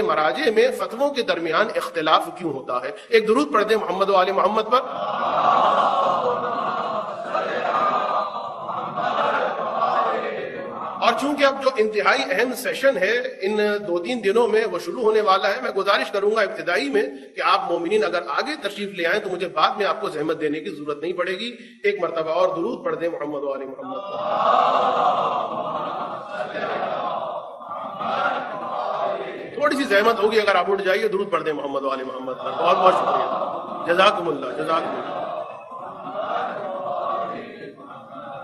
مراجع میں فتووں کے درمیان اختلاف کیوں ہوتا ہے؟ ایک درود پڑھ دیں محمد و آل محمد پر۔ اور چونکہ اب جو انتہائی اہم سیشن ہے ان 2-3 دنوں میں وہ شروع ہونے والا ہے، میں گزارش کروں گا ابتدائی میں کہ آپ مومنین اگر آگے تشریف لے آئیں تو مجھے بعد میں آپ کو زحمت دینے کی ضرورت نہیں پڑے گی۔ ایک مرتبہ اور درود پڑھ دیں محمد و آل محمد پر۔ تھوڑی سی زحمت ہوگی اگر آپ اٹھ جائیے، درود پڑھ دیں محمد و آل محمد پر۔ بہت بہت شکریہ، جزاکم اللہ، جزاکم اللہ،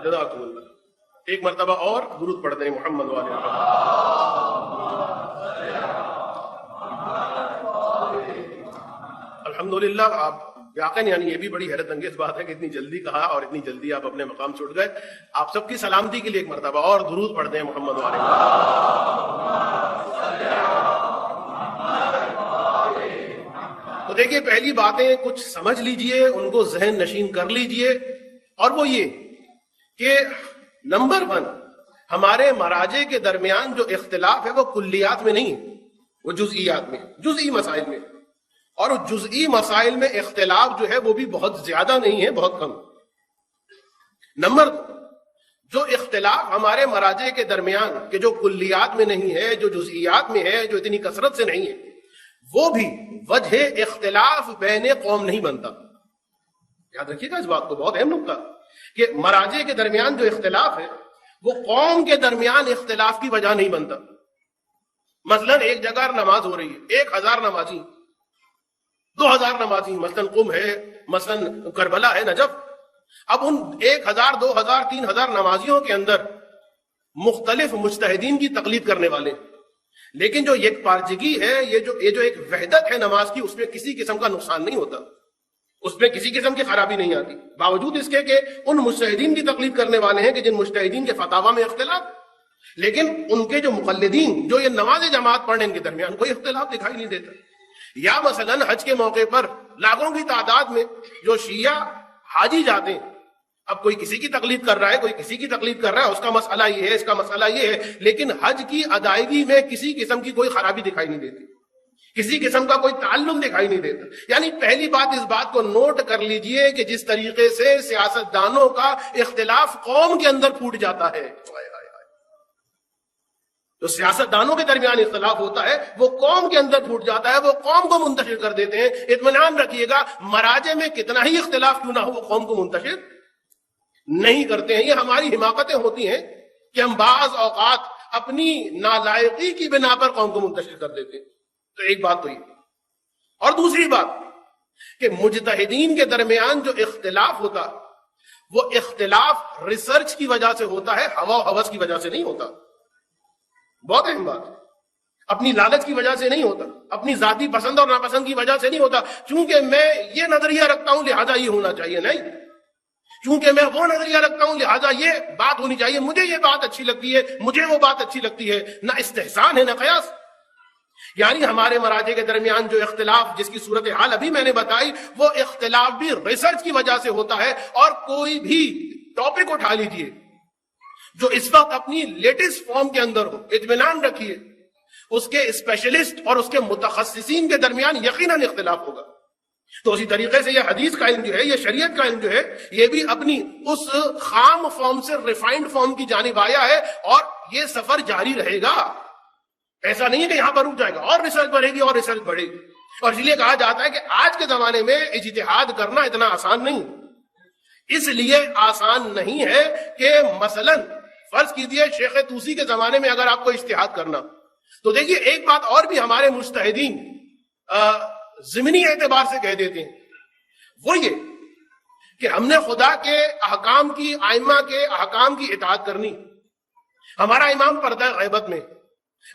جزاکم اللہ۔ ایک مرتبہ اور درود پڑھ دیں محمد و آل محمد۔ الحمدللہ، آپ یقین یعنی یہ بھی بڑی حیرت انگیز بات ہے کہ اتنی جلدی کہا اور اتنی جلدی آپ اپنے مقام چھوڑ گئے۔ آپ سب کی سلامتی کے لیے ایک مرتبہ اور درود پڑھ دیں محمد و آل محمد۔ تو دیکھیے، پہلی باتیں کچھ سمجھ لیجئے، ان کو ذہن نشین کر لیجئے، اور وہ یہ کہ نمبر 1، ہمارے مراجع کے درمیان جو اختلاف ہے وہ کلیات میں نہیں ہے، وہ جزئیات میں، جزئی مسائل میں، اور جزئی مسائل میں اختلاف جو ہے وہ بھی بہت زیادہ نہیں ہے، بہت کم۔ نمبر 2، جو اختلاف ہمارے مراجع کے درمیان کہ جو کلیات میں نہیں ہے، جو جزئیات میں ہے، جو اتنی کثرت سے نہیں ہے، وہ بھی وجہ اختلاف بین قوم نہیں بنتا۔ یاد رکھیے گا اس بات کو، بہت اہم نکتہ کہ مراجع کے درمیان جو اختلاف ہے وہ قوم کے درمیان اختلاف کی وجہ نہیں بنتا۔ مثلا ایک جگہ نماز ہو رہی ہے، 1000 نمازی، 2000 نمازی، مثلا قم ہے، مثلا کربلا ہے، نجف۔ اب ان 1000، 2000، 3000 نمازیوں کے اندر مختلف مجتہدین کی تقلید کرنے والے، لیکن جو یک پارچگی ہے، یہ جو ایک وحدت ہے نماز کی، اس میں کسی قسم کا نقصان نہیں ہوتا، اس میں کسی قسم کی خرابی نہیں آتی، باوجود اس کے کہ ان مجتہدین کی تقلید کرنے والے ہیں کہ جن مجتہدین کے فتاوا میں اختلاف، لیکن ان کے جو مقلدین جو یہ نماز جماعت پڑھنے، ان کے درمیان کوئی اختلاف دکھائی نہیں دیتا۔ یا مثلا حج کے موقع پر لاکھوں کی تعداد میں جو شیعہ حاجی جاتے ہیں، اب کوئی کسی کی تقلید کر رہا ہے، کوئی کسی کی تقلید کر رہا ہے، اس کا مسئلہ یہ ہے، اس کا مسئلہ یہ ہے، لیکن حج کی ادائیگی میں کسی قسم کی کوئی خرابی دکھائی نہیں دیتی، کسی قسم کا کوئی تعلق دکھائی نہیں دیتا۔ یعنی پہلی بات اس بات کو نوٹ کر لیجئے کہ جس طریقے سے سیاستدانوں کا اختلاف قوم کے اندر پھوٹ جاتا ہے، جو سیاستدانوں کے درمیان اختلاف ہوتا ہے وہ قوم کے اندر پھوٹ جاتا ہے، وہ قوم کو منتشر کر دیتے ہیں۔ اطمینان رکھیے گا، مراجع میں کتنا ہی اختلاف کیوں نہ ہو، وہ قوم کو منتشر نہیں کرتے ہیں۔ یہ ہماری حماقتیں ہوتی ہیں کہ ہم بعض اوقات اپنی نالائقی کی بنا پر قوم کو منتشر کر دیتے ہیں۔ تو ایک بات تو یہ، اور دوسری بات کہ مجتہدین کے درمیان جو اختلاف ہوتا وہ اختلاف ریسرچ کی وجہ سے ہوتا ہے، ہوا و ہوس کی وجہ سے نہیں ہوتا۔ بہت اہم بات، اپنی لالچ کی وجہ سے نہیں ہوتا، اپنی ذاتی پسند اور ناپسند کی وجہ سے نہیں ہوتا، چونکہ میں یہ نظریہ رکھتا ہوں لہذا یہ ہونا چاہیے، نہیں، چونکہ میں وہ نظریہ رکھتا ہوں لہذا یہ بات ہونی چاہیے، مجھے یہ بات اچھی لگتی ہے، مجھے وہ بات اچھی لگتی ہے، نہ استحسان ہے نہ قیاس۔ یعنی ہمارے مراجع کے درمیان جو اختلاف جس کی صورتحال ابھی میں نے بتائی، وہ اختلاف بھی ریسرچ کی وجہ سے ہوتا ہے۔ اور کوئی بھی ٹاپک اٹھا لیجئے جو اس وقت اپنی لیٹسٹ فارم کے اندر ہو، اطمینان رکھیے اس کے اسپیشلسٹ اور اس کے متخصصین کے درمیان یقیناً اختلاف ہوگا۔ تو اسی طریقے سے یہ حدیث کا علم جو ہے، یہ شریعت کا علم جو ہے، یہ بھی اپنی اس خام فارم سے ریفائنڈ فارم کی جانب آیا ہے، اور یہ سفر جاری رہے گا۔ ایسا نہیں ہے کہ یہاں پر رک جائے گا، اور ریسرچ بڑھے گی اور ریسرچ بڑھے گی۔ اور اس لیے کہا جاتا ہے کہ آج کے زمانے میں اجتہاد کرنا اتنا آسان نہیں، اس لیے آسان نہیں ہے کہ مثلا فرض کیجئے شیخ طوسی کے زمانے میں اگر آپ کو اجتہاد کرنا، تو دیکھیے ایک بات اور بھی ہمارے مجتہدین ضمنی اعتبار سے کہہ دیتے ہیں، وہ یہ کہ ہم نے خدا کے احکام کی، ائمہ کے احکام کی اطاعت کرنی۔ ہمارا امام پردہ غیبت میں،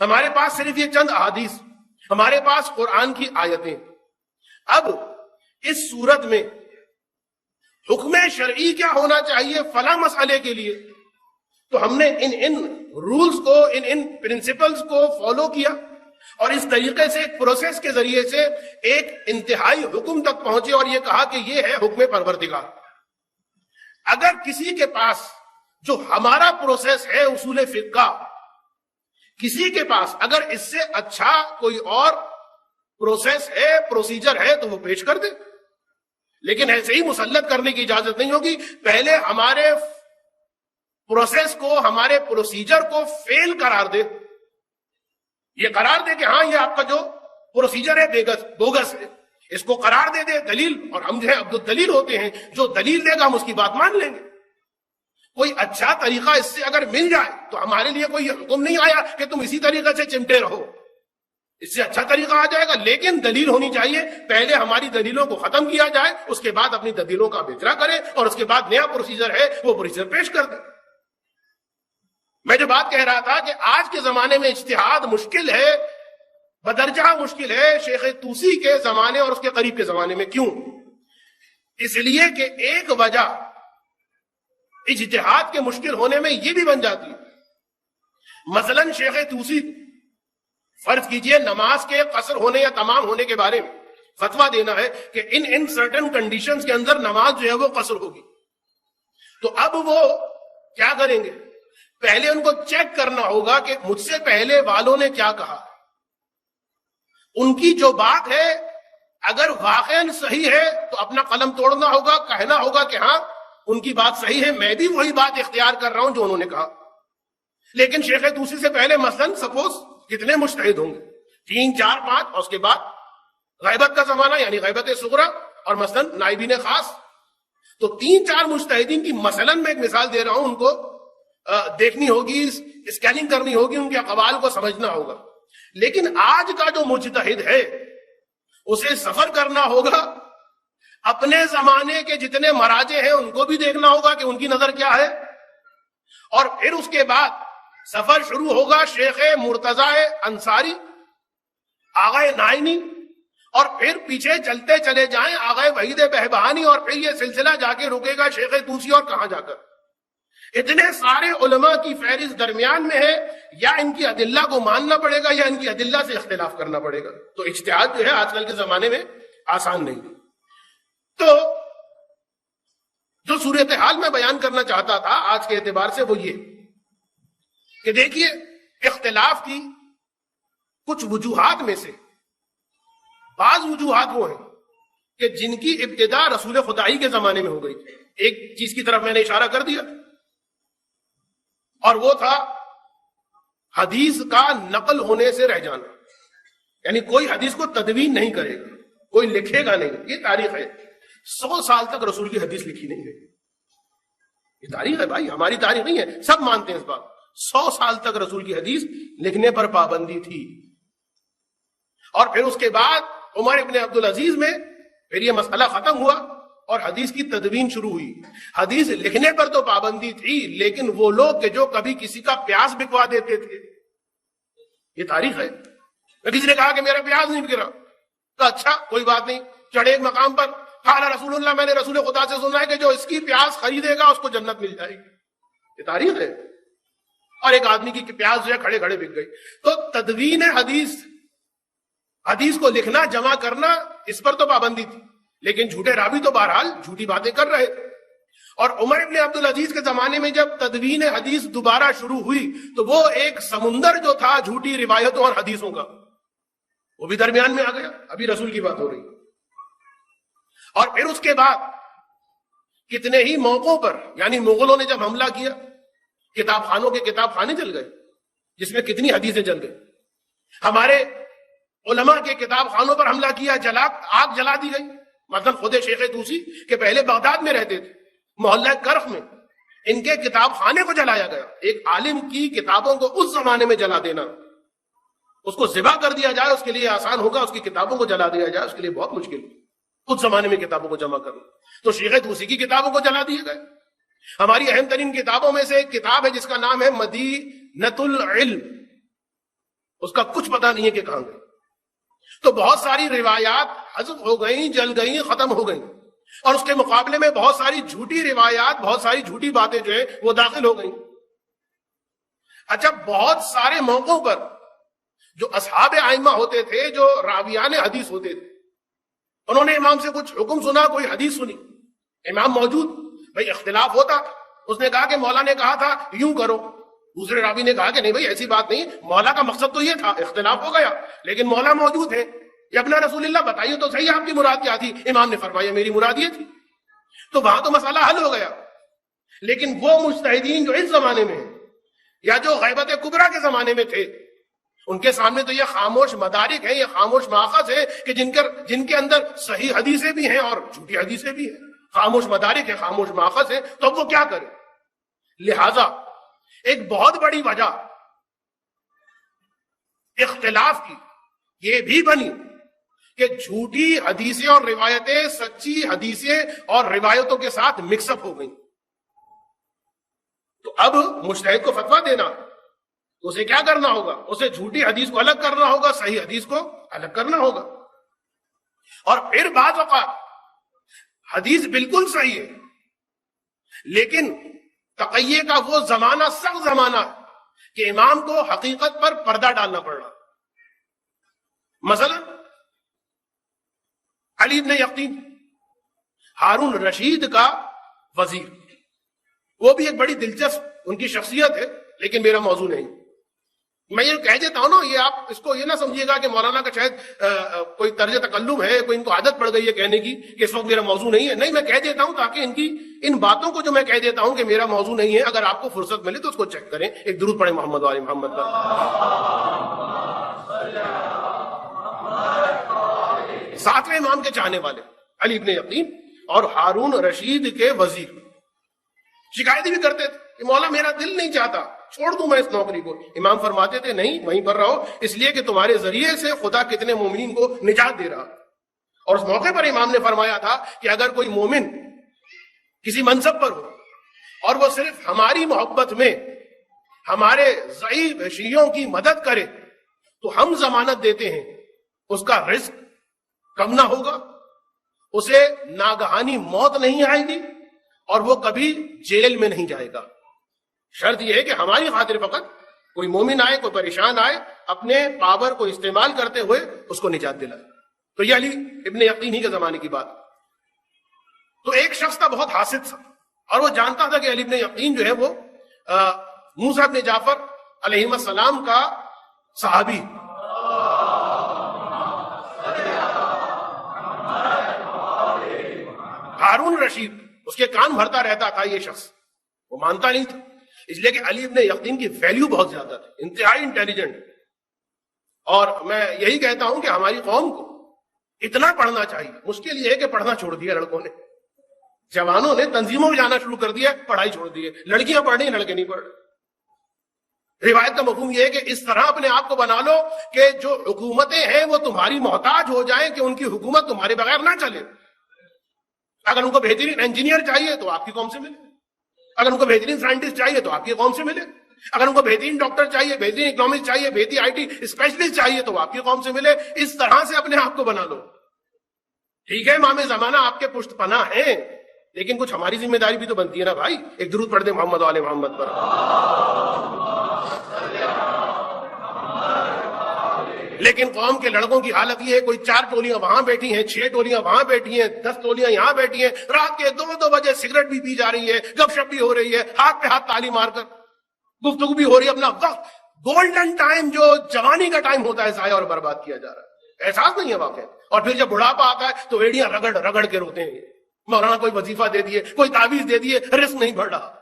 ہمارے پاس صرف یہ چند احادیث، ہمارے پاس قرآن کی آیتیں۔ اب اس صورت میں حکم شرعی کیا ہونا چاہیے فلاں مسئلے کے لیے، تو ہم نے ان رولز کو، ان پرنسپلز کو فالو کیا، اور اس طریقے سے ایک پروسیس کے ذریعے سے ایک انتہائی حکم تک پہنچے، اور یہ کہا کہ یہ ہے حکم پروردگار۔ اگر کسی کے پاس جو ہمارا پروسیس ہے اصول فقہ کا، کسی کے پاس اگر اس سے اچھا کوئی اور پروسیس ہے، پروسیجر ہے، تو وہ پیش کر دے، لیکن ایسے ہی مسلط کرنے کی اجازت نہیں ہوگی۔ پہلے ہمارے پروسیس کو، ہمارے پروسیجر کو فیل قرار دے، یہ قرار دے کہ ہاں یہ آپ کا جو پروسیجر ہے بوگس ہے، اس کو قرار دے دے دلیل، اور ہم جو ہے عبد الدلیل ہوتے ہیں، جو دلیل دے گا ہم اس کی بات مان لیں گے۔ کوئی اچھا طریقہ اس سے اگر مل جائے تو ہمارے لیے کوئی حکم نہیں آیا کہ تم اسی طریقے سے چمٹے رہو، اس سے اچھا طریقہ آ جائے گا، لیکن دلیل ہونی چاہیے۔ پہلے ہماری دلیلوں کو ختم کیا جائے، اس کے بعد اپنی دلیلوں کا بچرا کرے، اور اس کے بعد نیا پروسیجر ہے وہ پروسیجر پیش کر دے۔ میں جو بات کہہ رہا تھا کہ آج کے زمانے میں اجتہاد مشکل ہے، بدرجہ مشکل ہے شیخ طوسی کے زمانے اور اس کے قریب کے زمانے میں۔ کیوں؟ اس لیے کہ ایک وجہ اجتہاد کے مشکل ہونے میں یہ بھی بن جاتی ہے، مثلا شیخ طوسی فرض کیجئے نماز کے قصر ہونے یا تمام ہونے کے بارے میں فتویٰ دینا ہے کہ ان سرٹن کنڈیشنز کے اندر نماز جو ہے وہ قصر ہوگی، تو اب وہ کیا کریں گے؟ پہلے ان کو چیک کرنا ہوگا کہ مجھ سے پہلے والوں نے کیا کہا، ان کی جو بات ہے اگر واقعاً صحیح ہے تو اپنا قلم توڑنا ہوگا، کہنا ہوگا کہ ہاں ان کی بات صحیح ہے، میں بھی وہی بات اختیار کر رہا ہوں جو انہوں نے کہا۔ لیکن شیخ طوسی سے پہلے مثلاً سپوز کتنے مجتہد ہوں گے؟ 3 4 5، اور اس کے بعد غیبت کا زمانہ یعنی غیبت صغریٰ اور مثلاً نائبین خاص، تو 3 4 مجتہدین کی مثلاً میں ایک مثال دے رہا ہوں، ان کو دیکھنی ہوگی، اسکیننگ کرنی ہوگی، ان کے اقوال کو سمجھنا ہوگا۔ لیکن آج کا جو مجتہد ہے اسے سفر کرنا ہوگا، اپنے زمانے کے جتنے مراجع ہیں ان کو بھی دیکھنا ہوگا کہ ان کی نظر کیا ہے، اور پھر اس کے بعد سفر شروع ہوگا شیخ مرتضی انصاری، آغا نائینی، اور پھر پیچھے چلتے چلے جائیں آغا وحید بہبہانی، اور پھر یہ سلسلہ جا کے رکے گا شیخ طوسی، اور کہاں جا کر اتنے سارے علماء کی فہرست درمیان میں ہے۔ یا ان کی ادلہ کو ماننا پڑے گا یا ان کی ادلہ سے اختلاف کرنا پڑے گا۔ تو اجتہاد جو ہے آج کل کے زمانے میں آسان نہیں۔ تو جو صورتحال میں بیان کرنا چاہتا تھا آج کے اعتبار سے وہ یہ کہ دیکھیے، اختلاف کی کچھ وجوہات میں سے بعض وجوہات وہ ہیں کہ جن کی ابتدا رسول خدائی کے زمانے میں ہو گئی تھی۔ ایک چیز کی طرف میں نے اشارہ کر دیا، اور وہ تھا حدیث کا نقل ہونے سے رہ جانا، یعنی کوئی حدیث کو تدوین نہیں کرے گا، کوئی لکھے گا نہیں۔ یہ تاریخ ہے، 100 سال تک رسول کی حدیث لکھی نہیں گئی، یہ تاریخ ہے بھائی، ہماری تاریخ نہیں ہے، سب مانتے ہیں اس بات۔ 100 سال تک رسول کی حدیث لکھنے پر پابندی تھی، اور پھر اس کے بعد عمر ابن عبدالعزیز میں پھر یہ مسئلہ ختم ہوا اور حدیث کی تدوین شروع ہوئی۔ حدیث لکھنے پر تو پابندی تھی، لیکن وہ لوگ کہ جو کبھی کسی کا پیاز بکوا دیتے تھے، یہ تاریخ ہے۔ کسی نے کہا کہ میرا پیاز نہیں بک رہا، تو اچھا کوئی بات نہیں، چڑھے ایک مقام پر، قال رسول اللہ، میں نے رسول خدا سے سنا ہے کہ جو اس کی پیاز خریدے گا اس کو جنت مل جائے گی، یہ تاریخ ہے۔ اور ایک آدمی کی پیاز جو ہے کھڑے کھڑے بک گئی۔ تو تدوین حدیث کو لکھنا، جمع کرنا، اس پر تو پابندی تھی، لیکن جھوٹے راوی تو بہرحال جھوٹی باتیں کر رہے تھے۔ اور عمر ابن عبدالعزیز کے زمانے میں جب تدوین حدیث دوبارہ شروع ہوئی تو وہ ایک سمندر جو تھا جھوٹی روایتوں اور حدیثوں کا، وہ بھی درمیان میں آ گیا۔ ابھی رسول کی بات ہو رہی، اور پھر اس کے بعد کتنے ہی موقعوں پر، یعنی مغلوں نے جب حملہ کیا، کتاب خانوں کے کتاب خانے جل گئے، جس میں کتنی حدیثیں جل گئی۔ ہمارے علماء کے کتاب خانوں پر حملہ کیا، آگ جلا دی گئی۔ مثلا خود شیخ طوسی کہ پہلے بغداد میں رہتے تھے، محلہ کرخ میں، ان کے کتاب خانے کو جلایا گیا۔ ایک عالم کی کتابوں کو اس زمانے میں جلا دینا، اس کو ذبح کر دیا جائے اس کے لیے آسان ہوگا، اس کی کتابوں کو جلا دیا جائے اس کے لیے بہت مشکل، اس زمانے میں کتابوں کو جمع کرنا۔ تو شیخ طوسی کی کتابوں کو جلا دیے گئے۔ ہماری اہم ترین کتابوں میں سے ایک کتاب ہے جس کا نام ہے مدینۃ العلم، اس کا کچھ پتہ نہیں ہے کہ کہاں گئی۔ تو بہت ساری روایات حذف ہو گئیں، جل گئیں، ختم ہو گئیں، اور اس کے مقابلے میں بہت ساری جھوٹی روایات، بہت ساری جھوٹی باتیں جو ہیں وہ داخل ہو گئیں۔ اچھا، بہت سارے موقعوں پر جو اصحاب ائمہ ہوتے تھے، جو راویان حدیث ہوتے تھے، انہوں نے امام سے کچھ حکم سنا، کوئی حدیث سنی، امام موجود، بھئی اختلاف ہوتا، اس نے کہا کہ مولا نے کہا تھا یوں کرو، دوسرے راوی نے کہا کہ نہیں بھائی ایسی بات نہیں، مولا کا مقصد تو یہ تھا، اختلاف ہو گیا لیکن مولا موجود ہے، یا اپنا رسول اللہ بتائیے تو صحیح آپ کی مراد کیا تھی؟ امام نے فرمایا میری مراد یہ تھی، تو وہاں تو مسئلہ حل ہو گیا۔ لیکن وہ مجتہدین جو اس زمانے میں ہیں یا جو غیبت کبریٰ کے زمانے میں تھے، ان کے سامنے تو یہ خاموش مدارک ہیں، یہ خاموش ماخذ ہے کہ جن کے اندر صحیح حدیثیں بھی ہیں اور جھوٹی حدیثیں بھی ہیں، خاموش مدارک ہے، خاموش ماخذ ہے، تو اب وہ کیا کرے؟ لہذا ایک بہت بڑی وجہ اختلاف کی یہ بھی بنی کہ جھوٹی حدیثیں اور روایتیں سچی حدیثیں اور روایتوں کے ساتھ مکس اپ ہو گئیں۔ تو اب مجتہد کو فتویٰ دینا تو اسے کیا کرنا ہوگا؟ اسے جھوٹی حدیث کو الگ کرنا ہوگا، صحیح حدیث کو الگ کرنا ہوگا۔ اور پھر بعض اوقات حدیث بالکل صحیح ہے لیکن تقیے کا وہ زمانہ سخت زمانہ ہے کہ امام کو حقیقت پر پردہ ڈالنا پڑ رہا۔ مثلا علی بن یقین ہارون رشید کا وزیر، وہ بھی ایک بڑی دلچسپ ان کی شخصیت ہے لیکن میرا موضوع نہیں۔ میں یہ کہہ دیتا ہوں نا، یہ آپ اس کو یہ نہ سمجھیے گا کہ مولانا کا شاید کوئی طرز تکلم ہے، کوئی ان کو عادت پڑ گئی ہے کہنے کی کہ اس وقت میرا موضوع نہیں ہے۔ نہیں، میں کہہ دیتا ہوں تاکہ ان باتوں کو جو میں کہہ دیتا ہوں کہ میرا موضوع نہیں ہے، اگر آپ کو فرصت ملے تو اس کو چیک کریں۔ ایک درود پڑھیں محمد وآل محمد پر۔ ساتویں امام کے چاہنے والے علی بن یقین اور ہارون رشید کے وزیر شکایتیں بھی کرتے تھے کہ مولا میرا دل نہیں چاہتا، چھوڑ دوں میں اس نوکری کو۔ امام فرماتے تھے نہیں، وہیں پر رہو، اس لیے کہ تمہارے ذریعے سے خدا کتنے مومنین کو نجات دے رہا۔ اور اس موقع پر امام نے فرمایا تھا کہ اگر کوئی مومن کسی منصب پر ہو اور وہ صرف ہماری محبت میں ہمارے ضعیف شیعوں کی مدد کرے تو ہم ضمانت دیتے ہیں اس کا رزق کم نہ ہوگا، اسے ناگہانی موت نہیں آئے گی اور وہ کبھی جیل میں نہیں جائے گا۔ شرط یہ ہے کہ ہماری خاطر فقط کوئی مومن آئے، کوئی پریشان آئے، اپنے پاور کو استعمال کرتے ہوئے اس کو نجات دلائے۔ تو یہ علی ابن یقین ہی کے زمانے کی بات۔ تو ایک شخص تھا بہت حاسد تھا اور وہ جانتا تھا کہ علی ابن یقین جو ہے وہ موسیٰ ابن جعفر علیہ السلام کا صحابی۔ ہارون رشید اس کے کان بھرتا رہتا تھا، یہ شخص وہ مانتا نہیں تھا، اس لیے کہ علی ابن یقین کی ویلیو بہت زیادہ تھی، انتہائی انٹیلیجنٹ۔ اور میں یہی کہتا ہوں کہ ہماری قوم کو اتنا پڑھنا چاہیے۔ مشکل یہ ہے کہ پڑھنا چھوڑ دیا لڑکوں نے، جوانوں نے تنظیموں میں جانا شروع کر دیا، پڑھائی چھوڑ دی ہے، لڑکیاں پڑھ رہی ہیں، لڑکے نہیں پڑھ رہے۔ روایت کا مفہوم یہ ہے کہ اس طرح اپنے آپ کو بنا لو کہ جو حکومتیں ہیں وہ تمہاری محتاج ہو جائیں، کہ ان کی حکومت تمہارے بغیر نہ چلے۔ اگر ان کو بہترین انجینئر چاہیے تو آپ کی قوم سے ملے، اگر ان کو بہترین سائنٹسٹ چاہیے تو آپ کی قوم سے ملے، اگر ان کو بہترین ڈاکٹر چاہیے، بہترین اکنامسٹ چاہیے، بہترین آئی ٹی اسپیشلسٹ چاہیے تو آپ کی قوم سے ملے۔ اس طرح سے اپنے آپ کو بنا لو۔ ٹھیک ہے امام زمانہ آپ کے پشت پناہ ہیں لیکن کچھ ہماری ذمہ داری بھی تو بنتی ہے نا بھائی۔ ایک درود پڑھ دیں محمد وآل محمد پر۔ لیکن قوم کے لڑکوں کی حالت یہ ہے، کوئی 4 ٹولیاں وہاں بیٹھی ہیں، 6 ٹولیاں وہاں بیٹھی ہیں، 10 ٹولیاں یہاں بیٹھی ہیں، رات کے 2 بجے سگریٹ بھی پی جا رہی ہے، گپ شپ بھی ہو رہی ہے، ہاتھ پہ ہاتھ تالی مار کر گفتگو بھی ہو رہی ہے، اپنا وقت گولڈن ٹائم جو جوانی کا ٹائم ہوتا ہے ضائع اور برباد کیا جا رہا ہے، احساس نہیں ہے واقعہ۔ اور پھر جب بڑھاپا آتا ہے تو ایڑیاں رگڑ رگڑ کے روتے ہیں، مولانا کوئی وظیفہ دے دیے، کوئی تعویذ دے دیے، رزق نہیں بڑھ رہا۔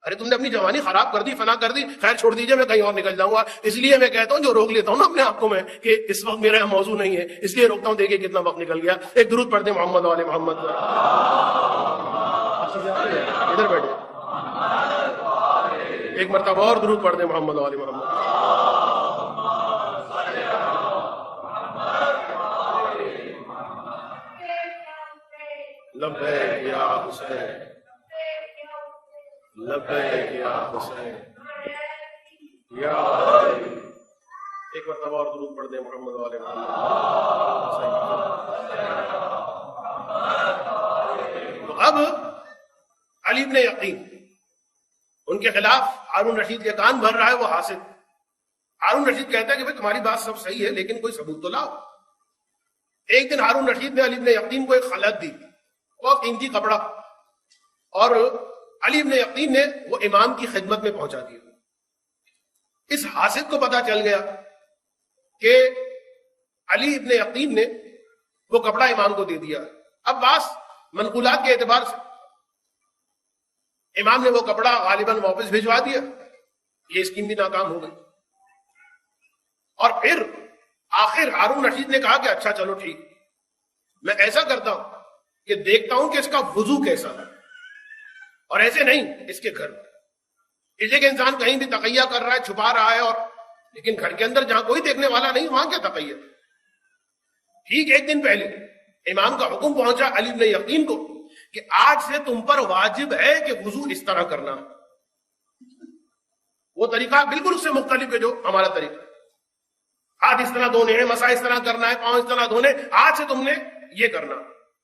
ارے تم نے اپنی جوانی خراب کر دی، فنا کر دی، خیر چھوڑ دیجئے، میں کہیں اور نکل جاؤں گا۔ اس لیے میں کہتا ہوں، جو روک لیتا ہوں نا اپنے آپ کو میں کہ اس وقت میرا موضوع نہیں ہے، اس لیے روکتا ہوں۔ دیکھیں کتنا وقت نکل گیا۔ ایک درود پڑھتے ہیں محمد وآل محمد پر۔ ادھر بیٹھے، ایک مرتبہ اور درود پڑھتے ہیں محمد وآل محمد۔ لبیک یا حسین، لبیک یا حسین یا علی۔ ایک مرتبہ اور درود پڑھ دیں محمد والے محمد۔ تو اب علی بن یقین ان کے خلاف ہارون رشید کے کان بھر رہا ہے، وہ حاسد۔ ہارون رشید کہتا ہے کہ بھئی تمہاری بات سب صحیح ہے لیکن کوئی ثبوت تو لاؤ۔ ایک دن ہارون رشید نے علی بن یقین کو ایک خلعت دی، بہت قیمتی کپڑا، اور علی بن یقین نے وہ امام کی خدمت میں پہنچا دیا۔ اس حاسد کو پتا چل گیا کہ علی ابن یقین نے وہ کپڑا امام کو دے دیا. اب بعض منقولات کے اعتبار سے امام نے وہ کپڑا غالباً واپس بھجوا دیا. یہ اسکیم بھی ناکام ہو گئی. اور پھر آخر ہارون رشید نے کہا کہ اچھا چلو ٹھیک، میں ایسا کرتا ہوں کہ دیکھتا ہوں کہ اس کا وضو کیسا ہے، اور ایسے نہیں اس کے گھر میں. اس لیے کہ انسان کہیں بھی تقیہ کر رہا ہے، چھپا رہا ہے، اور لیکن گھر کے اندر جہاں کوئی دیکھنے والا نہیں وہاں کیا تقیہ. ٹھیک ایک دن پہلے امام کا حکم پہنچا علی بن یقین کو کہ آج سے تم پر واجب ہے کہ وضو اس طرح کرنا. وہ طریقہ بالکل اس سے مختلف ہے جو ہمارا طریقہ. ہاتھ اس طرح دھونے ہیں، مسا اس طرح کرنا ہے، پاؤں اس طرح دھونے، آج سے تم نے یہ کرنا.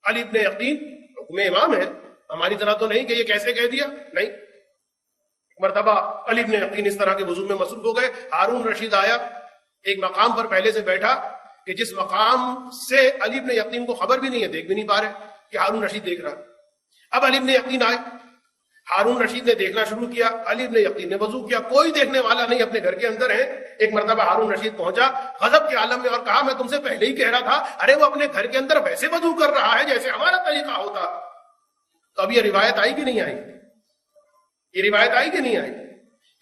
علی بن یقین حکم امام ہے، ہماری طرح تو نہیں کہ یہ کیسے کہہ دیا. نہیں، مرتبہ علی بن یقین اس طرح کے وضو میں مصروف ہو گئے. ہارون رشید آیا، ایک مقام پر پہلے سے بیٹھا کہ جس مقام سے علی بن یقین کو خبر بھی نہیں ہے، دیکھ بھی نہیں پا رہے کہ ہارون رشید دیکھ رہا. اب علی بن یقین آئے، ہارون رشید نے دیکھنا شروع کیا، علی بن یقین نے وضو کیا، کوئی دیکھنے والا نہیں، اپنے گھر کے اندر ہے. ایک مرتبہ ہارون رشید پہنچا غضب کے عالم میں اور کہا میں تم سے پہلے ہی کہہ رہا تھا، ارے وہ اپنے گھر کے اندر ویسے وضو کر رہا ہے جیسے ہمارا طریقہ ہوتا. تو اب یہ روایت آئی کہ نہیں آئی؟ یہ روایت آئی کہ نہیں آئی؟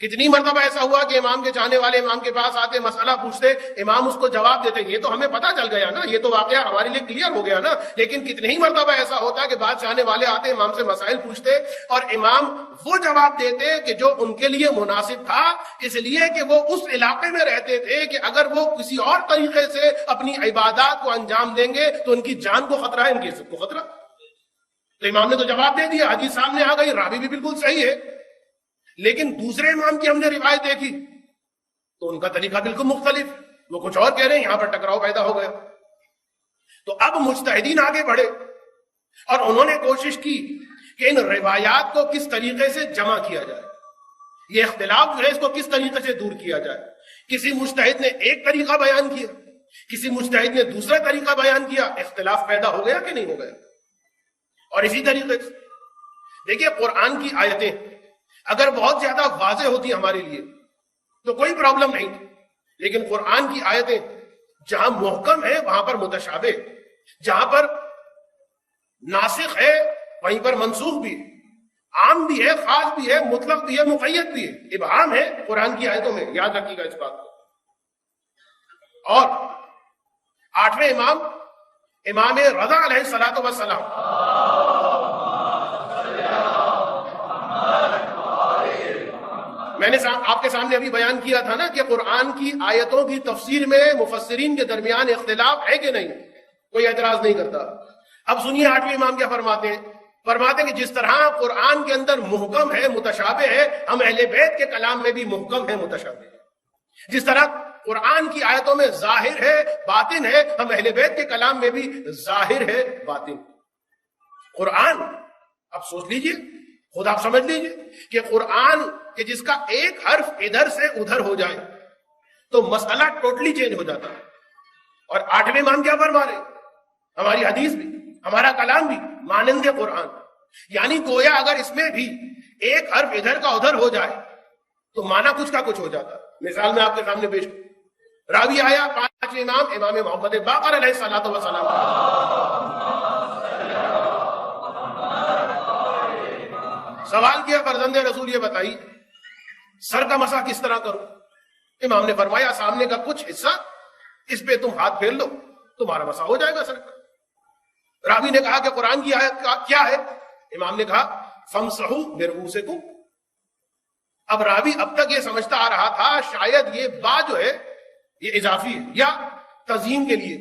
کتنی مرتبہ ایسا ہوا کہ امام کے چاہنے والے امام کے پاس آتے، مسئلہ پوچھتے، امام اس کو جواب دیتے. یہ تو ہمیں پتا چل گیا نا، یہ تو واقعہ ہمارے لیے کلیئر ہو گیا نا. لیکن کتنے ہی مرتبہ ایسا ہوتا کہ بعد چاہنے والے آتے، امام سے مسائل پوچھتے اور امام وہ جواب دیتے کہ جو ان کے لیے مناسب تھا، اس لیے کہ وہ اس علاقے میں رہتے تھے کہ اگر وہ کسی اور طریقے سے اپنی عبادات کو انجام دیں گے تو ان کی جان کو خطرہ ہے، ان کی عزت کو خطرہ. تو امام نے تو جواب دے دیا، حدیث سامنے آ گئی، راوی بھی بالکل صحیح ہے. لیکن دوسرے امام کی ہم نے روایت دیکھی تو ان کا طریقہ بالکل مختلف، وہ کچھ اور کہہ رہے ہیں، یہاں پر ٹکراؤ پیدا ہو گیا. تو اب مجتہدین آگے بڑھے اور انہوں نے کوشش کی کہ ان روایات کو کس طریقے سے جمع کیا جائے، یہ اختلاف جو ہے اس کو کس طریقے سے دور کیا جائے. کسی مجتہد نے ایک طریقہ بیان کیا، کسی مجتہد نے دوسرا طریقہ بیان کیا، اختلاف پیدا ہو گیا کہ نہیں ہو گیا. اور اسی طریقے سے دیکھیے قرآن کی آیتیں اگر بہت زیادہ واضح ہوتی ہمارے لیے تو کوئی پرابلم نہیں تھی، لیکن قرآن کی آیتیں جہاں محکم ہے وہاں پر متشابہ، جہاں پر ناسخ ہے وہیں پر منسوخ بھی ہے، عام بھی ہے، خاص بھی ہے، مطلق بھی ہے، مقید بھی ہے، ابہام ہے قرآن کی آیتوں میں. یاد رکھیے گا اس بات کو. اور آٹھویں امام امام رضا علیہ الصلوۃ والسلام، میں نے آپ کے سامنے ابھی بیان کیا تھا نا کہ قرآن کی آیتوں کی تفسیر میں مفسرین کے درمیان اختلاف ہے کہ نہیں، کوئی اعتراض نہیں کرتا. اب سنیے آٹھویں امام کیا فرماتے ہیں. فرماتے ہیں کہ جس طرح قرآن کے اندر محکم ہے، متشابہ ہے، ہم اہل بیت کے کلام میں بھی محکم ہے، متشابہ ہے. جس طرح قرآن کی آیتوں میں ظاہر ہے، باطن ہے، ہم اہل بیت کے کلام میں بھی ظاہر ہے، باطن. قرآن اب سوچ لیجئے، خود آپ سمجھ لیجئے کہ قرآن کہ جس کا ایک حرف ادھر سے ادھر ہو جائے تو مسئلہ ٹوٹلی چینج ہو جاتا ہے. اور آٹھویں امام کیا فرما رہے، ہماری حدیث بھی ہمارا کلام بھی مانند قرآن، یعنی گویا اگر اس میں بھی ایک حرف ادھر کا ادھر ہو جائے تو معنی کچھ کا کچھ ہو جاتا. مثال میں آپ کے سامنے پیش کروں. راوی آیا پانچویں امام امام محمد باقر علیہ الصلوۃ والسلام، سوال کیا فرزند رسول یہ بتائی سر کا مسح کس طرح کروں. امام نے فرمایا سامنے کا کچھ حصہ اس پہ تم ہاتھ پھیر لو، تمہارا مسح ہو جائے گا سر کا. راوی نے کہا کہ قرآن کی آیت کیا ہے؟ امام نے کہا فمسحوا برؤوسکم. اب راوی اب تک یہ سمجھتا آ رہا تھا شاید یہ با جو ہے یہ اضافی ہے یا تزیین کے لیے،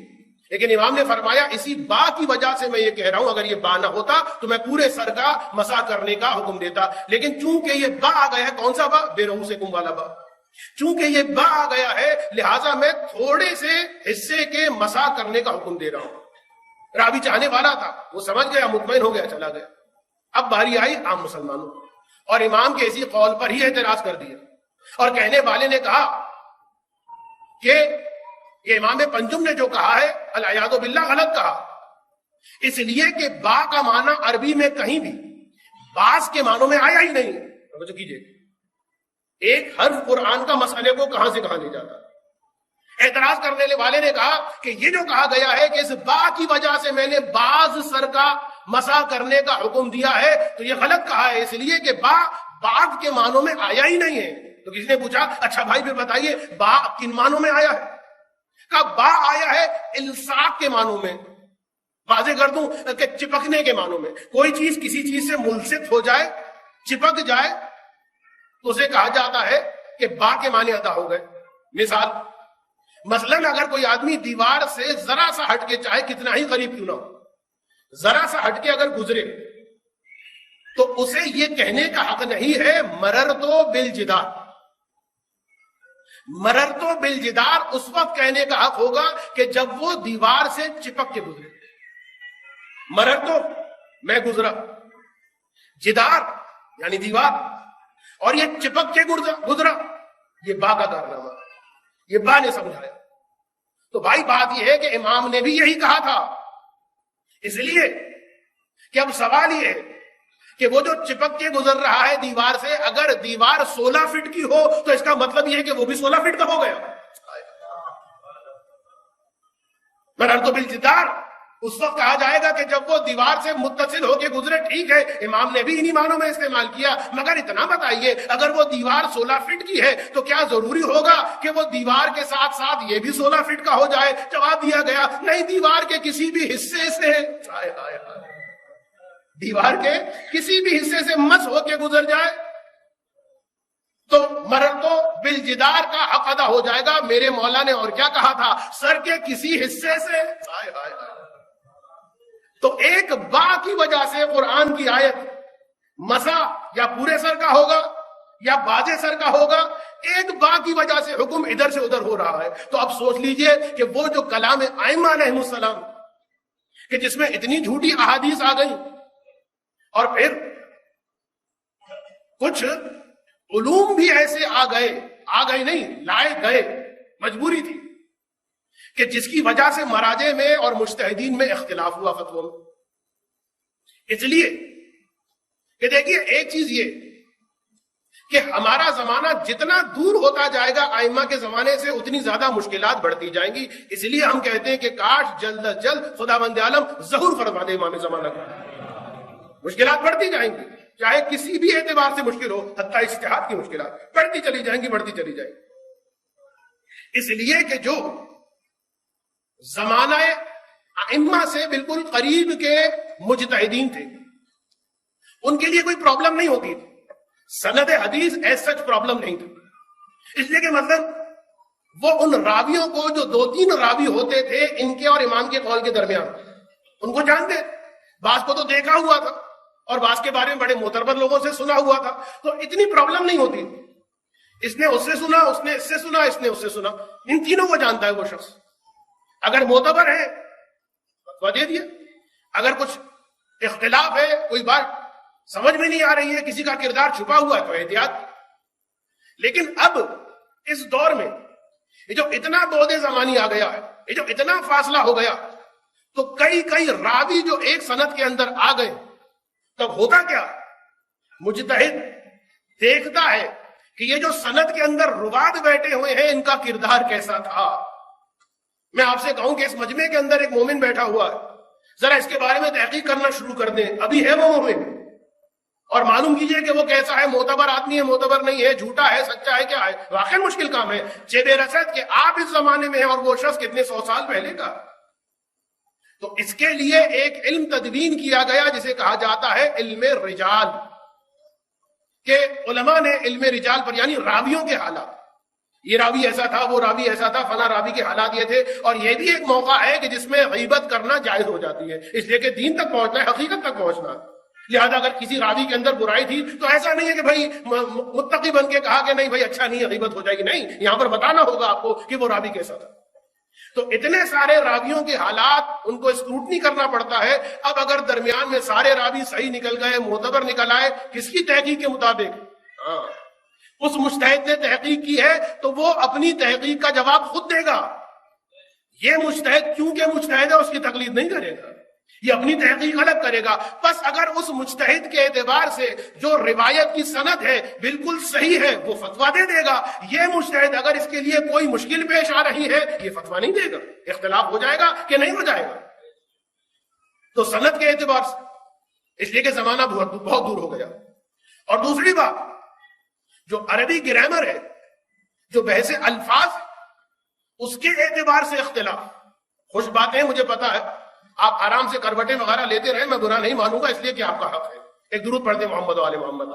لیکن امام نے فرمایا اسی با کی وجہ سے میں یہ کہہ رہا ہوں، اگر یہ با نہ ہوتا تو میں پورے سر کا مسح کرنے کا حکم دیتا. لیکن چونکہ یہ با آ گیا ہے، کون سا با؟ برؤوسکم والا با. چونکہ یہ با آ گیا ہے لہٰذا میں تھوڑے سے حصے کے مسح کرنے کا حکم دے رہا ہوں. راوی چاہنے والا تھا، وہ سمجھ گیا، مطمئن ہو گیا، چلا گیا. اب باری آئی عام مسلمانوں اور امام کے اسی قول پر ہی اعتراض کر دیا. اور کہنے والے نے کہا کہ یہ امام پنجم نے جو کہا ہے العیاذ باللہ غلط کہا، اس لیے کہ با کا معنی عربی میں کہیں بھی بعض کے معنوں میں آیا ہی نہیں. توجہ کیجئے، ایک حرف قرآن کا مسئلے کو کہاں سے کہاں لے جاتا ہے۔ اعتراض کرنے والے نے کہا کہ یہ جو کہا گیا ہے کہ اس با کی وجہ سے میں نے بعض سر کا مسح کرنے کا حکم دیا ہے، تو یہ غلط کہا ہے، اس لیے کہ با بعض کے معنوں میں آیا ہی نہیں ہے۔ تو کسی نے پوچھا اچھا بھائی پھر بتائیے با کن معنوں میں آیا ہے؟ کہا با آیا ہے الصاق کے معنوں میں، واضح کر دوں کہ چپکنے کے معنوں میں۔ کوئی چیز کسی چیز سے ملصق ہو جائے، چپک جائے، تو اسے کہا جاتا ہے کہ با کے معنی ادا ہو گئے۔ مثلاً اگر کوئی آدمی دیوار سے ذرا سا ہٹ کے، چاہے کتنا ہی قریب کیوں نہ ہو، ذرا سا ہٹ کے اگر گزرے، تو اسے یہ کہنے کا حق نہیں ہے مررتو بالجدار۔ مررتو بالجدار اس وقت کہنے کا حق ہوگا کہ جب وہ دیوار سے چپک کے گزرے۔ مررتو میں گزرا، جدار یعنی دیوار، اور یہ چپک کے گزرا، یہ با کا کارنامہ، یہ با نے سمجھایا۔ تو بھائی بات یہ ہے کہ امام نے بھی یہی کہا تھا، اس لیے کہ اب سوال یہ ہے کہ وہ جو چپک کے گزر رہا ہے دیوار سے، اگر دیوار 16 فٹ کی ہو تو اس کا مطلب یہ ہے کہ وہ بھی 16 فٹ کا ہو گیا۔ مررتو بالجدار اس وقت کہا جائے گا کہ جب وہ دیوار سے متصل ہو کے گزرے، ٹھیک ہے امام نے بھی انہی معنوں میں استعمال کیا، مگر اتنا بتائیے اگر وہ دیوار 16 فٹ کی ہے تو کیا ضروری ہوگا کہ وہ دیوار کے ساتھ ساتھ یہ بھی 16 فٹ کا ہو جائے؟ جواب دیا گیا نہیں، دیوار کے کسی بھی حصے سے، دیوار کے کسی بھی حصے سے مس ہو کے گزر جائے تو مررتو بالجدار کا حق ادا ہو جائے گا۔ میرے مولا نے اور کیا کہا تھا؟ سر کے کسی حصے سے۔ تو ایک با کی وجہ سے قرآن کی آیت مسا یا پورے سر کا ہوگا یا باجے سر کا ہوگا، ایک با کی وجہ سے حکم ادھر سے ادھر ہو رہا ہے۔ تو اب سوچ لیجئے کہ وہ جو کلام ائمہ علیہ السلام کہ جس میں اتنی جھوٹی احادیث آ گئی، اور پھر کچھ علوم بھی ایسے آ گئے نہیں، لائے گئے، مجبوری تھی، کہ جس کی وجہ سے مراجع میں اور مجتہدین میں اختلاف ہوا فتووں میں۔ اس لیے کہ دیکھیے ایک چیز یہ کہ ہمارا زمانہ جتنا دور ہوتا جائے گا ائمہ کے زمانے سے، اتنی زیادہ مشکلات بڑھتی جائیں گی۔ اس لیے ہم کہتے ہیں کہ کاش جلد از جلد خدا بند عالم ظہور فرما دے امام زمانہ کا۔ مشکلات بڑھتی جائیں گی، چاہے کسی بھی اعتبار سے مشکل ہو، حتیٰ اجتہاد کی مشکلات بڑھتی چلی جائیں گی، بڑھتی چلی جائیں گی۔ اس لیے کہ جو زمانہ ائمہ سے بالکل قریب کے مجتہدین تھے، ان کے لیے کوئی پرابلم نہیں ہوتی تھی، سند حدیث ایز سچ پرابلم نہیں تھی۔ اس لیے کہ مطلب وہ ان راویوں کو جو 2-3 راوی ہوتے تھے ان کے اور امام کے قول کے درمیان، ان کو جانتے، بعض کو تو دیکھا ہوا تھا اور بعض کے بارے میں بڑے معتبر لوگوں سے سنا ہوا تھا، تو اتنی پرابلم نہیں ہوتی۔ اس نے اس سے سنا، اس نے اس سے سنا، اس نے اس سے سنا، ان تینوں کو جانتا ہے وہ شخص۔ اگر معتبر ہے فتویٰ دے دیا، اگر کچھ اختلاف ہے، کوئی بات سمجھ میں نہیں آ رہی ہے، کسی کا کردار چھپا ہوا ہے تو احتیاط۔ لیکن اب اس دور میں یہ جو اتنا بعد زمانی آ گیا ہے، یہ جو اتنا فاصلہ ہو گیا، تو کئی راوی جو ایک سند کے اندر آ گئے، تب ہوتا کیا؟ مجتہد دیکھتا ہے کہ یہ جو سند کے اندر رواد بیٹھے ہوئے ہیں ان کا کردار کیسا تھا۔ میں آپ سے کہوں کہ اس مجمع کے اندر ایک مومن بیٹھا ہوا ہے، ذرا اس کے بارے میں تحقیق کرنا شروع کر دیں، ابھی ہے وہ مومن، اور معلوم کیجئے کہ وہ کیسا ہے، معتبر آدمی ہے، معتبر نہیں ہے، جھوٹا ہے، سچا ہے، کیا ہے۔ واقعی مشکل کام ہے، چہ بے رسد کہ آپ اس زمانے میں ہیں اور وہ شخص کتنے 100 سال پہلے کا۔ تو اس کے لیے ایک علم تدوین کیا گیا جسے کہا جاتا ہے علم رجال، کہ علماء نے علم رجال پر، یعنی راویوں کے حالات، یہ راوی ایسا تھا، وہ راوی ایسا تھا، فلاں راوی کے حالات یہ تھے۔ اور یہ بھی ایک موقع ہے کہ جس میں غیبت کرنا جائز ہو جاتی ہے، اس لیے کہ دین تک پہنچنا ہے، حقیقت تک پہنچنا ہے۔ لہذا اگر کسی راوی کے اندر برائی تھی تو ایسا نہیں ہے کہ بھائی متقی بن کے کہا کہ نہیں بھائی اچھا نہیں ہے، غیبت ہو جائے گی، نہیں، یہاں پر بتانا ہوگا آپ کو کہ وہ راوی کیسا تھا۔ تو اتنے سارے راویوں کے حالات، ان کو اسکروٹنی کرنا پڑتا ہے۔ اب اگر درمیان میں سارے راوی صحیح نکل گئے، معتبر نکل آئے، کس کی تحقیق کے مطابق؟ اس مجتہد نے تحقیق کی ہے تو وہ اپنی تحقیق کا جواب خود دے گا۔ یہ مجتہد کیونکہ مجتہد ہے اس کی تقلید نہیں کرے گا، یہ اپنی تحقیق الگ کرے گا. بس اگر اس مجتہد کے اعتبار سے جو روایت کی سند ہے بالکل صحیح ہے وہ فتویٰ دے دے گا. یہ مجتہد اگر اس کے لیے کوئی مشکل پیش آ رہی ہے یہ فتویٰ نہیں دے گا. اختلاف ہو جائے گا کہ نہیں ہو جائے گا. تو سند کے اعتبار سے اس لیے کہ زمانہ بہت دور ہو گیا. اور دوسری بات جو عربی گرامر ہے, جو بحث الفاظ اس کے اعتبار سے اختلاف. خوش باتیں مجھے پتا ہے آپ آرام سے کروٹیں وغیرہ لیتے رہے, میں برا نہیں مانوں گا اس لیے کہ آپ کا حق ہے. ایک درود پڑھتے محمد و آل محمد.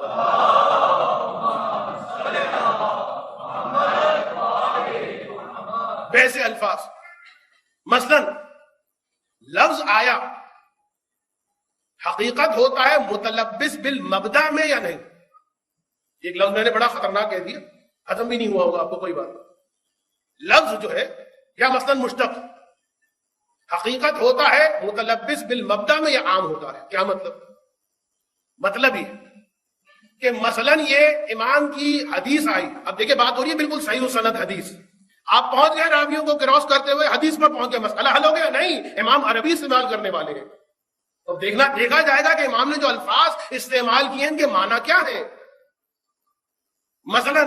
بحث الفاظ مثلا لفظ آیا حقیقت ہوتا ہے متلبس بالمبدأ میں یا نہیں؟ ایک لفظ میں نے بڑا خطرناک کہہ دیا, ختم بھی نہیں ہوا ہوگا آپ کو کوئی بات. لفظ جو ہے یا مثلا مشتق حقیقت ہوتا ہے متلبس بالمبدأ میں یا عام ہوتا ہے؟ کیا مطلب؟ مطلب یہ کہ مثلا یہ امام کی حدیث آئی, اب دیکھیں بات ہو رہی ہے بالکل صحیح و سند حدیث, آپ پہنچ گئے راویوں کو کراس کرتے ہوئے حدیث پر پہنچ گئے, مسئلہ حل ہو گیا؟ نہیں, امام عربی استعمال کرنے والے ہیں. تو دیکھا جائے گا کہ امام نے جو الفاظ استعمال کیے ہیں ان کے معنی کیا ہیں. مثلا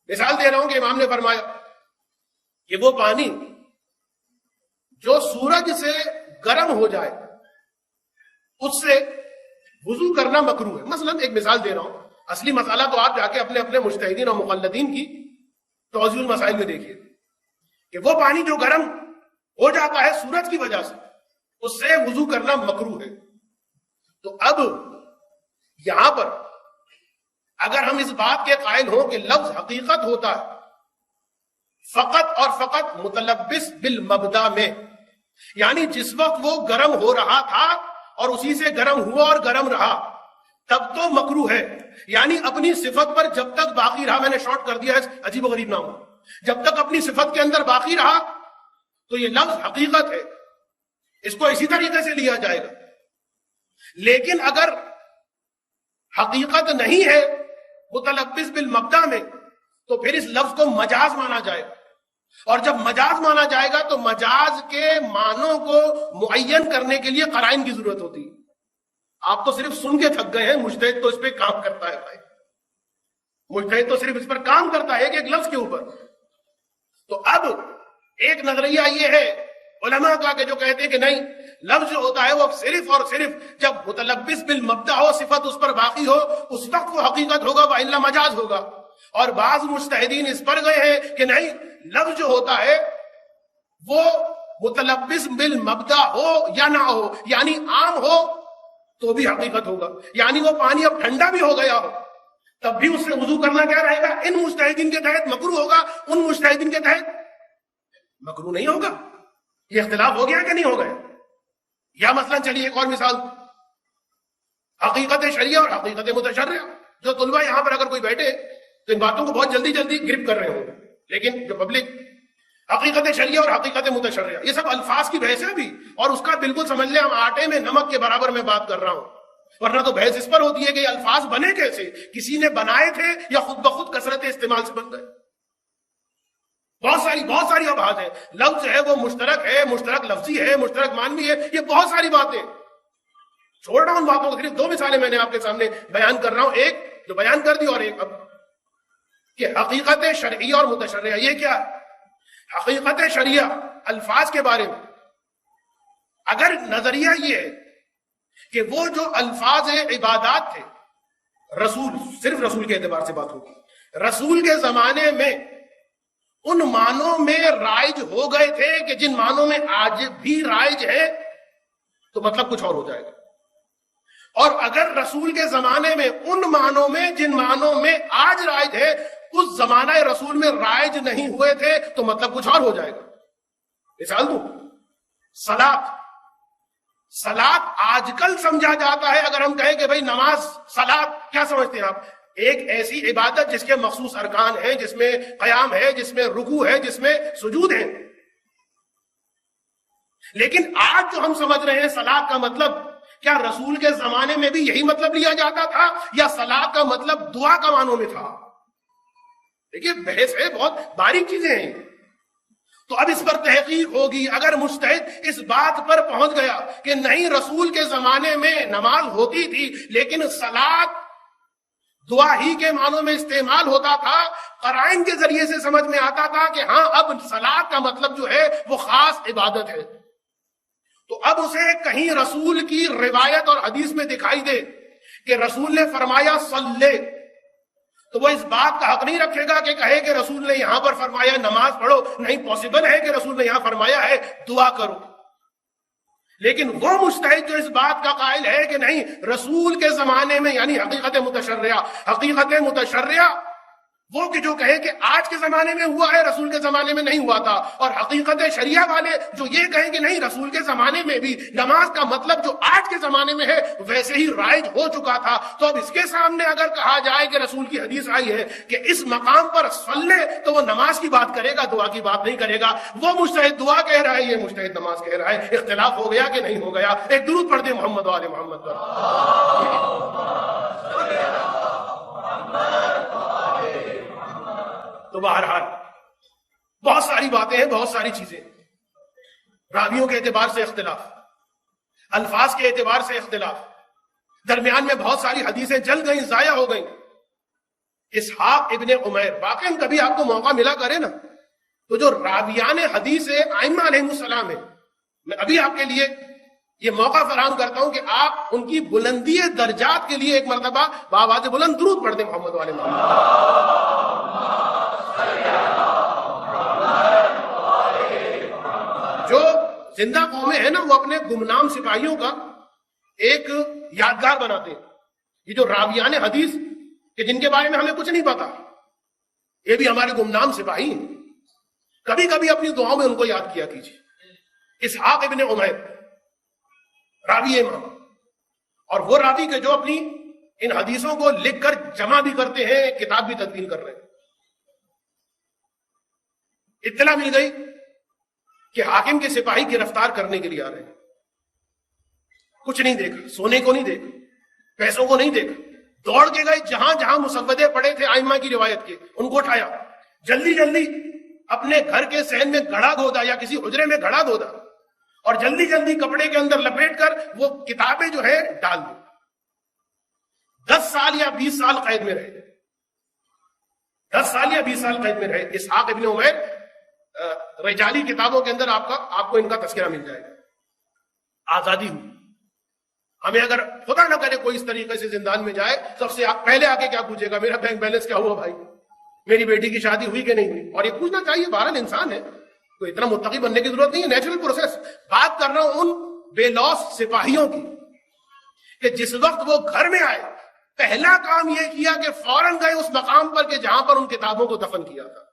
مثال دے رہا ہوں کہ امام نے فرمایا کہ وہ پانی جو سورج سے گرم ہو جائے اس سے وضو کرنا مکروہ ہے. مثلا ایک مثال دے رہا ہوں, اصلی مسئلہ تو آپ جا کے اپنے اپنے مجتہدین اور مقلدین کی توضیح المسائل میں دیکھیے کہ وہ پانی جو گرم ہو جاتا ہے سورج کی وجہ سے اس سے وضو کرنا مکروہ ہے. تو اب یہاں پر اگر ہم اس بات کے قائل ہوں کہ لفظ حقیقت ہوتا ہے فقط اور فقط متلبس بالمبدأ میں, یعنی جس وقت وہ گرم ہو رہا تھا اور اسی سے گرم ہوا اور گرم رہا تب تو مکروہ ہے, یعنی اپنی صفت پر جب تک باقی رہا, میں نے شارٹ کر دیا ہے عجیب و غریب نام, جب تک اپنی صفت کے اندر باقی رہا تو یہ لفظ حقیقت ہے, اس کو اسی طریقے سے لیا جائے گا. لیکن اگر حقیقت نہیں ہے متلبس بالمبدأ میں تو پھر اس لفظ کو مجاز مانا جائے گا, اور جب مجاز مانا جائے گا تو مجاز کے معنوں کو معین کرنے کے لیے قرائن کی ضرورت ہوتی ہے. آپ تو صرف سن کے تھک گئے ہیں, مجتہد تو اس پہ کام کرتا ہے بھائی, مجتہد تو صرف اس پر کام کرتا ہے ایک لفظ کے اوپر. تو اب ایک نظریہ یہ ہے علماء کا کہ جو کہتے ہیں کہ نہیں, لفظ جو ہوتا ہے وہ صرف اور صرف جب متلبس بالمبدأ ہو, صفت اس پر باقی ہو, اس وقت وہ حقیقت ہوگا وإلا مجاز ہوگا. اور بعض مجتہدین اس پر گئے ہیں کہ نہیں, لفظ جو ہوتا ہے وہ متلبس بالمبدأ ہو یا نہ ہو, یعنی عام ہو تو بھی حقیقت ہوگا, یعنی وہ پانی اب ٹھنڈا بھی ہو گیا ہو تب بھی اس سے وضو کرنا کیا رہے گا, ان مجتہدین کے تحت مکروہ ہوگا, ان مجتہدین کے تحت مکروہ نہیں ہوگا. یہ اختلاف ہو گیا کہ نہیں ہو گیا؟ یا مثلا چلیے ایک اور مثال, حقیقت شریعہ اور حقیقت متشرعہ. جو طلبہ یہاں پر اگر کوئی بیٹھے تو ان باتوں کو بہت جلدی جلدی گرپ کر رہے ہوں گے, لیکن جو پبلک, حقیقت شریعہ اور حقیقت متشرعہ یہ سب الفاظ کی بحث ہے بھی, اور اس کا بالکل سمجھ لیں ہم آٹے میں نمک کے برابر میں بات کر رہا ہوں, ورنہ تو بحث اس پر ہوتی ہے کہ یہ الفاظ بنے کیسے, کسی نے بنائے تھے یا خود بخود کثرت استعمال سے بن گئے. بہت ساری ابحاث ہیں. لفظ ہے وہ مشترک ہے, مشترک لفظی ہے, مشترک معنوی ہے, یہ بہت ساری باتیں. چھوڑ رہا ہوں ان باتوں کو, صرف دو مثالیں میں نے آپ کے سامنے بیان کر رہا ہوں, ایک جو بیان کر دی اور ایک اب کہ حقیقت شرعیہ اور متشرعہ یہ کیا ہے. حقیقت شرعیہ الفاظ کے بارے میں اگر نظریہ یہ ہے کہ وہ جو الفاظ عبادات تھے, رسول, صرف رسول کے اعتبار سے بات ہوگی, رسول کے زمانے میں ان معنوں میں رائج ہو گئے تھے کہ جن معنوں میں آج بھی رائج ہے, تو مطلب کچھ اور ہو جائے گا. اور اگر رسول کے زمانے میں ان معنوں میں جن معنوں میں آج رائج ہے اس زمانہ رسول میں رائج نہیں ہوئے تھے تو مطلب کچھ اور ہو جائے گا. مثال دوں, صلاۃ آج کل سمجھا جاتا ہے, اگر ہم کہیں کہ بھئی نماز, صلاۃ کیا سمجھتے ہیں آپ؟ ایک ایسی عبادت جس کے مخصوص ارکان ہیں, جس میں قیام ہے, جس میں رکوع ہے, جس میں سجود ہے. لیکن آج جو ہم سمجھ رہے ہیں صلاۃ کا مطلب, کیا رسول کے زمانے میں بھی یہی مطلب لیا جاتا تھا یا صلاۃ کا مطلب دعا کا معنوں میں تھا؟ دیکھیے بحث ہے, بہت باریک چیزیں ہیں. تو اب اس پر تحقیق ہوگی. اگر مجتہد اس بات پر پہنچ گیا کہ نہیں رسول کے زمانے میں نماز ہوتی تھی لیکن صلاۃ دعا ہی کے معنوں میں استعمال ہوتا تھا، قرائن کے ذریعے سے سمجھ میں آتا تھا کہ ہاں اب صلاۃ کا مطلب جو ہے وہ خاص عبادت ہے، تو اب اسے کہیں رسول کی روایت اور حدیث میں دکھائی دے کہ رسول نے فرمایا صلی، تو وہ اس بات کا حق نہیں رکھے گا کہ کہے کہ رسول نے یہاں پر فرمایا نماز پڑھو. نہیں پاسبل ہے کہ رسول نے یہاں فرمایا ہے دعا کرو. لیکن وہ مجتہد جو اس بات کا قائل ہے کہ نہیں رسول کے زمانے میں، یعنی حقیقت متشرعہ وہ کہ جو کہے کہ آج کے زمانے میں ہوا ہے رسول کے زمانے میں نہیں ہوا تھا، اور حقیقت شریعہ والے جو یہ کہیں کہ نہیں رسول کے زمانے میں بھی نماز کا مطلب جو آج کے زمانے میں ہے ویسے ہی رائج ہو چکا تھا. تو اب اس کے سامنے اگر کہا جائے کہ رسول کی حدیث آئی ہے کہ اس مقام پر صلی، تو وہ نماز کی بات کرے گا، دعا کی بات نہیں کرے گا. وہ مجتہد دعا کہہ رہا ہے، یہ مجتہد نماز کہہ رہا ہے. اختلاف ہو گیا کہ نہیں ہو گیا؟ ایک درود پڑھ دیں محمد و آل محمد پر. تو بہرحال بہت ساری باتیں ہیں، بہت ساری چیزیں، راویوں کے اعتبار سے اختلاف، الفاظ کے اعتبار سے اختلاف، درمیان میں بہت ساری حدیثیں جل گئیں، ضائع ہو گئیں. اسحاق ابن عمیر، واقعاً کبھی آپ کو موقع ملا کرے نا تو جو راویان حدیث ائمہ علیہ السلام ہے، میں ابھی آپ کے لیے یہ موقع فراہم کرتا ہوں کہ آپ ان کی بلندی درجات کے لیے ایک مرتبہ بآواز بلند درود پڑھ دیں محمد والے محمد. جو زندہ قومیں ہیں نا وہ اپنے گمنام سپاہیوں کا ایک یادگار بناتے ہیں. یہ جو راویان حدیث کہ جن کے بارے میں ہمیں کچھ نہیں پتا، یہ بھی ہمارے گمنام سپاہی ہیں. کبھی کبھی اپنی دعاؤں میں ان کو یاد کیا کیجیے. اسحاق ابن عمیر راوی امام، اور وہ راوی کے جو اپنی ان حدیثوں کو لکھ کر جمع بھی کرتے ہیں، کتاب بھی تدوین کر رہے ہیں. اطلاع مل گئی کہ حاکم کے سپاہی گرفتار کرنے کے لیے آ رہے ہیں. کچھ نہیں دیکھا، سونے کو نہیں دیکھا، پیسوں کو نہیں دیکھا، دوڑ کے گئے جہاں جہاں مسودے پڑے تھے ائمہ کی روایت کے، ان کو اٹھایا، جلدی جلدی اپنے گھر کے صحن میں گھڑا دھودا یا کسی حجرے میں گھڑا دھودا، اور جلدی جلدی کپڑے کے اندر لپیٹ کر وہ کتابیں جو ہے ڈال دی. 10 سال یا 20 سال قید میں رہے. 10 سال یا 20 سال قید میں رہے. اسحاق ابن عمیر رجالی کتابوں کے اندر آپ کو ان کا تذکرہ مل جائے گا. آزادی ہوئی. ہمیں اگر خدا نہ کرے کوئی اس طریقے سے زندان میں جائے، سب سے پہلے آ کے کیا پوچھے گا؟ میرا بینک بیلنس کیا ہوا بھائی، میری بیٹی کی شادی ہوئی کہ نہیں ہوئی؟ اور یہ پوچھنا چاہیے، بہرحال انسان ہے، کوئی اتنا متقی بننے کی ضرورت نہیں ہے، نیچرل پروسیس. بات کر رہا ہوں ان بے لوث سپاہیوں کی کہ جس وقت وہ گھر میں آئے پہلا کام یہ کیا کہ فوراً گئے اس مقام پر کہ جہاں پر ان کتابوں کو دفن کیا تھا.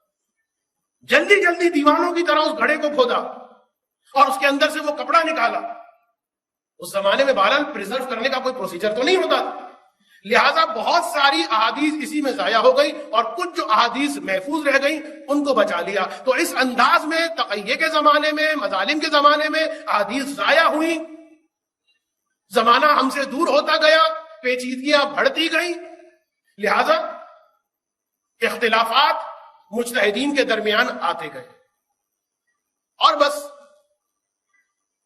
جلدی جلدی دیوانوں کی طرح اس گھڑے کو کھودا اور اس کے اندر سے وہ کپڑا نکالا. اس زمانے میں بہرحال پریزرو کرنے کا کوئی پروسیجر تو نہیں ہوتا تھا، لہٰذا بہت ساری احادیث اسی میں ضائع ہو گئی، اور کچھ جو احادیث محفوظ رہ گئی ان کو بچا لیا. تو اس انداز میں تقیہ کے زمانے میں، مظالم کے زمانے میں احادیث ضائع ہوئی، زمانہ ہم سے دور ہوتا گیا، پیچیدگیاں بڑھتی گئیں، لہذا اختلافات مجتہدین کے درمیان آتے گئے. اور بس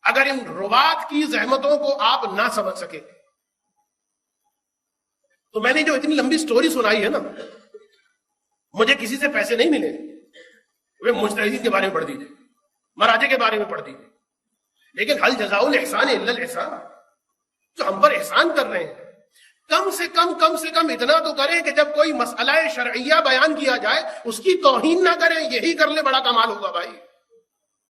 اگر ان روات کی زحمتوں کو آپ نہ سمجھ سکے تو میں نے جو اتنی لمبی سٹوری سنائی ہے نا، مجھے کسی سے پیسے نہیں ملے، وہ مجتہدین کے بارے میں پڑھ دیجیے، مراجع کے بارے میں پڑھ دیجیے. لیکن هل جزاء الاحسان الا الاحسان، جو ہم پر احسان کر رہے ہیں کم سے کم اتنا تو کریں کہ جب کوئی مسئلہ شرعیہ بیان کیا جائے اس کی توہین نہ کریں. یہی کر لے بڑا کمال ہوگا بھائی.